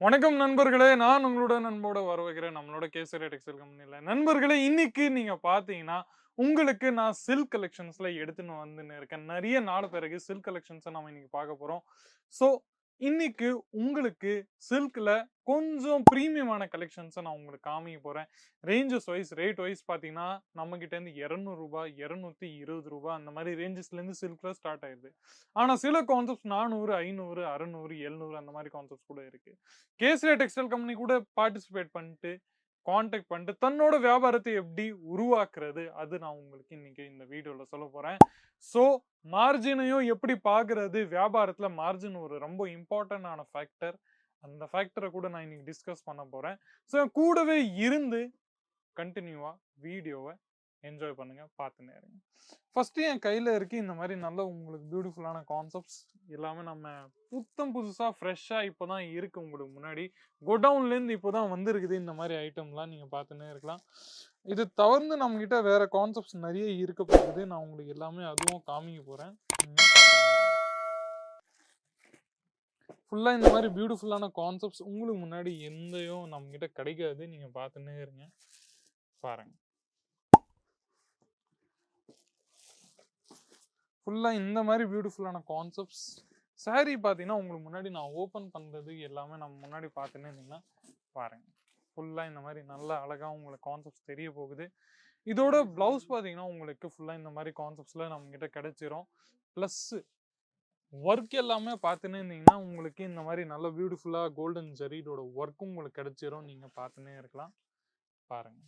வணக்கம் நண்பர்களே. நான் உங்களோட நண்போட வரவேற்கிறேன் நம்மளோட கேசரி டெக்ஸ்டைல் கம்பெனில. நண்பர்களே, இன்னைக்கு நீங்க பார்த்தீங்கன்னா, உங்களுக்கு நான் சில்க் கலெக்ஷன்ஸ்ல எடுத்துன்னு வந்துன்னு இருக்கேன். நெறைய நாள் பிறகு சில்க் கலெக்ஷன்ஸ நம்ம இன்னைக்கு பார்க்க போறோம். ஸோ, இன்னைக்கு உங்களுக்கு சில்க்ல கொஞ்சம் பிரீமியமான கலெக்ஷன்ஸ நான் உங்களுக்கு காமிக்க போறேன். ரேஞ்சஸ் வைஸ், ரேட் வைஸ் பார்த்தீங்கன்னா, நம்மகிட்டேருந்து ரூ. 200 ரூ. 220 அந்த மாரி ரேஞ்சஸ்லேருந்து சில்க்ல ஸ்டார்ட் ஆயிடுது. ஆனா சில கான்செப்ட்ஸ் 400, 500, 600, 700 அந்த மாரி கான்செப்ட்ஸ் கூட இருக்கு. கேசரியா டெக்ஸ்டைல் கம்பெனி கூட பார்ட்டிசிபேட் பண்ணிட்டு, கான்டாக்ட் பண்ணிட்டு, தன்னோட வியாபாரத்தை எப்படி உருவாக்குறது, அது நான் உங்களுக்கு இன்னைக்கு இந்த வீடியோல சொல்லப் போறேன். ஸோ, மார்ஜினையும் எப்படி பார்க்கிறது, வியாபாரத்துல மார்ஜின் ஒரு ரொம்ப இம்பார்ட்டன்டான ஃபேக்டர். அந்த ஃபேக்டர கூட நான் இன்னைக்கு டிஸ்கஸ் பண்ண போறேன். ஸோ, கூடவே இருந்து கன்டினியூவா வீடியோவ என்ஜாய் பண்ணுங்க. பார்த்துன்னே இருங்க. ஃபர்ஸ்ட்டு என் கையில இருக்கு இந்த மாரி நல்ல உங்களுக்கு பியூட்டிஃபுல்லான கான்செப்ட்ஸ் எல்லாமே நம்ம புத்தம் புதுசா, ஃப்ரெஷ்ஷா இப்போ தான் இருக்கு உங்களுக்கு முன்னாடி. கோடவுன்லேருந்து இப்போ தான் வந்திருக்குது இந்த மாரி ஐட்டம்லாம் நீங்க பார்த்துன்னே இருக்கலாம். இது தவிர்த்து நம்மகிட்ட வேற கான்செப்ட்ஸ் நெறைய இருக்க போகுது. நான் உங்களுக்கு எல்லாமே அதுவும் காமிக்க போறேன். நீங்க பார்த்துன்னே ஃபுல்லா இந்த மாரி பியூட்டிஃபுல்லான கான்செப்ட்ஸ் உங்களுக்கு முன்னாடி எந்தயும் நம்மகிட்ட கிடைக்காது. நீங்க பார்த்துன்னே இருங்க. பாருங்க. ஃபுல்லா இந்த மாரி பியூட்டிஃபுல்லான கான்செப்ட்ஸ். சாரி பார்த்தீங்கன்னா, உங்களுக்கு முன்னாடி நான் ஓப்பன் பண்றது எல்லாமே நம்ம முன்னாடி பார்த்துன்னே இருந்தீங்கன்னா, பாருங்க. ஃபுல்லா இந்த மாரி நல்லா அழகா உங்களுக்கு கான்செப்ட்ஸ் தெரிய போகுது. இதோட ப்ளவுஸ் பார்த்தீங்கன்னா, உங்களுக்கு ஃபுல்லா இந்த மாரி கான்செப்ட்ஸ்ல நம்மகிட்ட கிடைச்சிரும். பிளஸ்ஸு ஒர்க் எல்லாமே பார்த்துன்னே இருந்தீங்கன்னா, உங்களுக்கு இந்த மாரி நல்ல பியூட்டிஃபுல்லா கோல்டன் ஜரீடோட ஒர்க்கும் உங்களுக்கு கிடைச்சிரும். நீங்க பார்த்துன்னே இருக்கலாம். பாருங்க.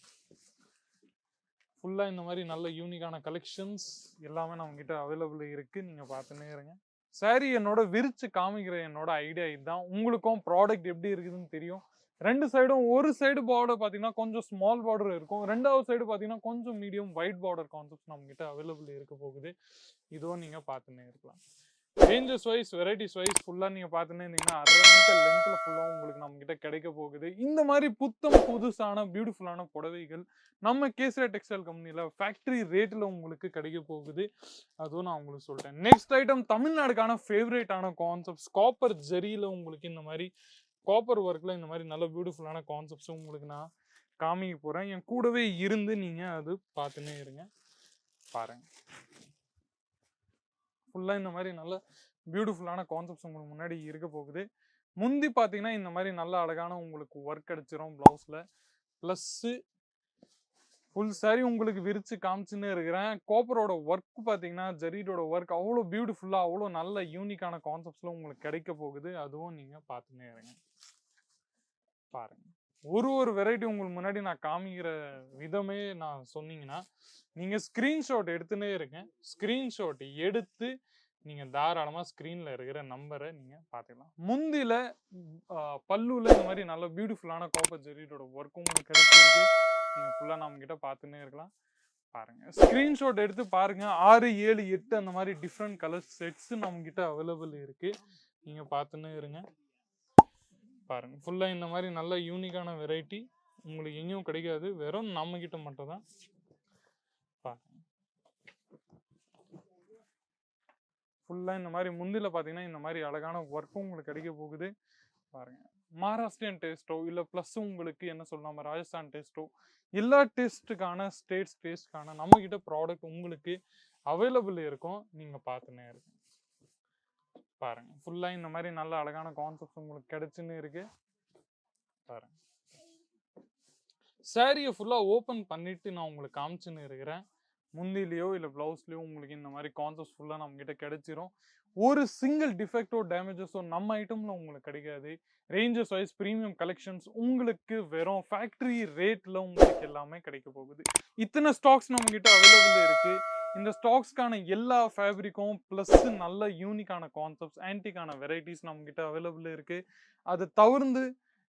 ஃபுல்லா இந்த மாரி நல்ல யூனிக்கான கலெக்ஷன்ஸ் எல்லாமே நம்மகிட்ட அவைலபிள் இருக்கு. நீங்க பார்த்துன்னே இருங்க. சாரி என்னோட விரிச்சு காமிக்கிற என்னோட ஐடியா இதுதான். உங்களுக்கும் ப்ராடக்ட் எப்படி இருக்குதுன்னு தெரியும். 2 சைடும் ஒரு சைடு பார்டர் பார்த்தீங்கன்னா, கொஞ்சம் ஸ்மால் பார்டர் இருக்கும். 2வது சைடு பார்த்தீங்கன்னா, கொஞ்சம் மீடியம் வைட் பார்டர் கான்செப்ட்ஸ் நம்மகிட்ட அவைலபிள் இருக்க போகுது. இதுவும் நீங்க பார்த்துன்னே இருக்கலாம். ரேஞ்சஸ் வைஸ், வெரைட்டிஸ் வைஸ் ஃபுல்லா நீங்க பார்த்துன்னே இருந்தீங்கன்னா, 1/2 மீட்டர் லென்த்ல ஃபுல்லா உங்களுக்கு நம்மகிட்ட கிடைக்க போகுது. இந்த மாரி புத்தம் புதுசான பியூட்டிஃபுல்லான புடவைகள் நம்ம கேசரியா டெக்ஸ்டைல் கம்பெனில ஃபேக்டரி ரேட்ல உங்களுக்கு கிடைக்க போகுது. அதுவும் நான் உங்களுக்கு சொல்லிட்டேன். நெக்ஸ்ட் ஐட்டம் தமிழ்நாடுக்கான ஃபேவரைட்டான கான்செப்ட்ஸ் காப்பர் ஜரியில உங்களுக்கு இந்த மாரி காப்பர் ஒர்க்ல இந்த மாரி நல்ல பியூட்டிஃபுல்லான கான்செப்ட்ஸும் உங்களுக்கு நான் காமிக்க போறேன். என் கூடவே இருந்து நீங்க அது பார்த்துன்னே இருங்க. பாருங்க. ஃபுல்லா இந்த மாரி நல்ல பியூட்டிஃபுல்லான கான்செப்ட்ஸ் உங்களுக்கு முன்னாடி இருக்க போகுது. முந்தி பார்த்தீங்கன்னா, இந்த மாரி நல்ல அழகான உங்களுக்கு ஒர்க் கிடைச்சிரும் ப்ளவுஸ்ல. பிளஸ்ஸு ஃபுல் சாரி உங்களுக்கு விரிச்சு காமிச்சுன்னே இருக்கிறேன். காப்பரோட ஒர்க் பார்த்தீங்கன்னா, ஜரீடோட ஒர்க் அவ்வளோ பியூட்டிஃபுல்லா, அவ்வளோ நல்ல யூனிக்கான கான்செப்ட்ஸ்ல உங்களுக்கு கிடைக்க போகுது. அதுவும் நீங்க பார்த்துன்னே இருங்க. பாருங்க. ஒரு வெரைட்டி உங்களுக்கு முன்னாடி நான் காமிக்கிற விதமே நான் சொன்னீங்கன்னா, நீங்க ஸ்கிரீன்ஷாட் எடுத்துன்னே இருங்க. ஸ்கிரீன்ஷாட் எடுத்து நீங்க தாராளமா ஸ்க்ரீன்ல இருக்கிற நம்பர நீங்க பார்த்துக்கலாம். முந்தில பல்லுல இந்த மாரி நல்ல பியூட்டிஃபுல்லான காப்பர் ஜெரியோட ஒர்க் உங்களுக்கு கிடைச்சிருக்கு. நீங்க ஃபுல்லா நம்மகிட்ட பார்த்துன்னே இருக்கலாம். பாருங்க. ஸ்கிரீன்ஷாட் எடுத்து பாருங்க. 6, 7, 8 அந்த மாரி டிஃபரெண்ட் கலர் செட்ஸ் நம்மகிட்ட அவைலபிள் இருக்கு. நீங்க பார்த்துன்னே இருங்க. பாருங்க. ஃபுல்லா இந்த மாரி நல்ல யூனிக்கான வெரைட்டி. உங்களுக்கு எங்கேயும் கிடைக்காது. வெறும் நம்மகிட்ட மட்டும் தான். பாருங்க. ஃபுல்லா இந்த மாரி முந்தில பார்த்தீங்கன்னா, இந்த மாரி அழகான ஒர்க்கும் உங்களுக்கு கிடைக்க போகுது. பாருங்க. மகாராஷ்டிரியன் டேஸ்ட்டோ, இல்ல பிளஸ் உங்களுக்கு என்ன சொல்லலாம் ராஜஸ்தான் டேஸ்ட்டோ, எல்லா டேஸ்ட்டுக்கான ஸ்டேட்ஸ் டேஸ்ட்க்கான நம்மகிட்ட ப்ராடக்ட் உங்களுக்கு அவைலபிள் இருக்கும். நீங்க பார்த்துன்னே இருங்க. பாருங்க. ஃபுல்லா இந்த மாரி நல்ல அழகான கான்செப்ட்ஸ் உங்களுக்கு கிடைச்சுன்னு இருக்கு. பாருங்க. சாரிய ஃபுல்லா ஓப்பன் பண்ணிட்டு நான் உங்களுக்கு காமிச்சுன்னு இருக்கிறேன். முந்திலயோ இல்ல ப்ளவுஸ்லயோ உங்களுக்கு இந்த மாரி கான்செப்ட்ஸ் ஃபுல்லா நம்மகிட்ட கிடைச்சிரும். ஒரு சிங்கிள் டிஃபெக்ட்டோ, டேமேஜஸோ நம்ம ஐட்டம்ல உங்களுக்கு கிடைக்காது. ரேஞ்சஸ் வைஸ் பிரீமியம் கலெக்ஷன்ஸ் உங்களுக்கு வெறும் ஃபேக்டரி ரேட்ல உங்களுக்கு எல்லாமே கிடைக்க போகுது. இத்தனை ஸ்டாக்ஸ் நம்மகிட்ட அவைலபிள் இருக்கு. இந்த ஸ்டாக்ஸ்க்கான எல்லா ஃபேப்ரிக்கும் பிளஸ் நல்ல யூனிக்கான கான்செப்ட்ஸ், ஆன்டிக்கான வெரைட்டிஸ் நம்மகிட்ட அவைலபிள் இருக்கு. அது தவிர்ந்து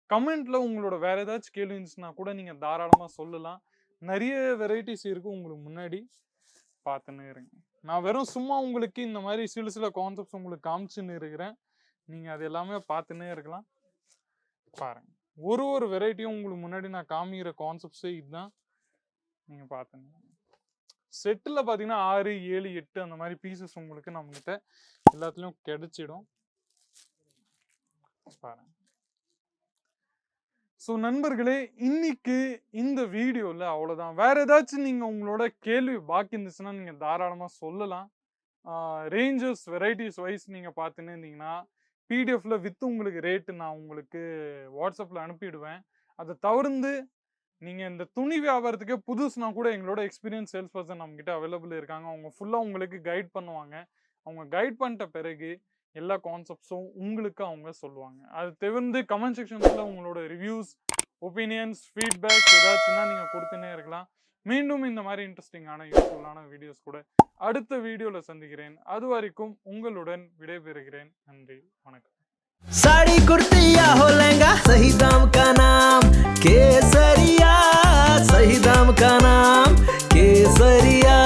கமெண்ட்ல உங்களோட வேற ஏதாச்சும் கேள்வி இருந்துச்சுன்னா கூட நீங்க தாராளமா சொல்லலாம். நெறைய வெரைட்டிஸ் இருக்கு உங்களுக்கு முன்னாடி. பார்த்துன்னே இருங்க. நான் வெறும் சும்மா உங்களுக்கு இந்த மாரி சில கான்செப்ட்ஸ் உங்களுக்கு காமிச்சுன்னு இருக்கிறேன். நீங்க அது எல்லாமே பார்த்துன்னே இருக்கலாம். பாருங்க. ஒரு வெரைட்டியும் உங்களுக்கு முன்னாடி நான் காமிக்கிற கான்செப்ட்ஸே இதுதான். நீங்க பார்த்துங்க. செட்ல பார்த்தீங்கன்னா 6, 7, 8 அந்த மாரி பீசஸ் உங்களுக்கு நம்மகிட்ட எல்லாத்துலயும் கிடைச்சிடும். பாருங்க. ஸோ நண்பர்களே, இன்னைக்கு இந்த வீடியோல அவ்வளோதான். வேற ஏதாச்சும் நீங்க உங்களோட கேள்வி பாக்கி இருந்துச்சுன்னா நீங்க தாராளமா சொல்லலாம். ரேஞ்சஸ், வெரைட்டிஸ் வைஸ் நீங்க பார்த்துன்னு இருந்தீங்கன்னா, பிடிஎஃப்ல வித் உங்களுக்கு ரேட் நான் உங்களுக்கு வாட்ஸ்அப்ல அனுப்பிடுவேன். அதை தவிர்த்து நீங்க இந்த துணி வியாபாரத்துக்கே புதுசுனா கூட எங்களோட எக்ஸ்பீரியன்ஸ் சேல்ஸ் பர்சன் நம்மகிட்ட அவைலபிள் இருக்காங்க. அவங்க ஃபுல்லா உங்களுக்கு கைட் பண்ணுவாங்க. அவங்க கைட் பண்ணிட்ட பிறகு எல்லா கான்செப்ட்ஸும் உங்களுக்கு அவங்க சொல்லுவாங்க. அது தவிர்த்து கமெண்ட் செக்ஷன்ஸ்ல உங்களோட ரிவ்யூஸ், ஒப்பீனியன்ஸ், ஃபீட்பேக்ஸ் ஏதாச்சுன்னா நீங்க கொடுத்துனே இருக்கலாம். மீண்டும் இந்த மாதிரி இன்ட்ரெஸ்டிங்கான யூஸ்ஃபுல்லான வீடியோஸ் கூட அடுத்த வீடியோல சந்திக்கிறேன். அது வரைக்கும் உங்களுடன் விடைபெறுகிறேன். நன்றி, வணக்கம். साड़ी कुर्ती या हो लहंगा, सही दाम का नाम केसरिया, सही दाम का नाम केसरिया।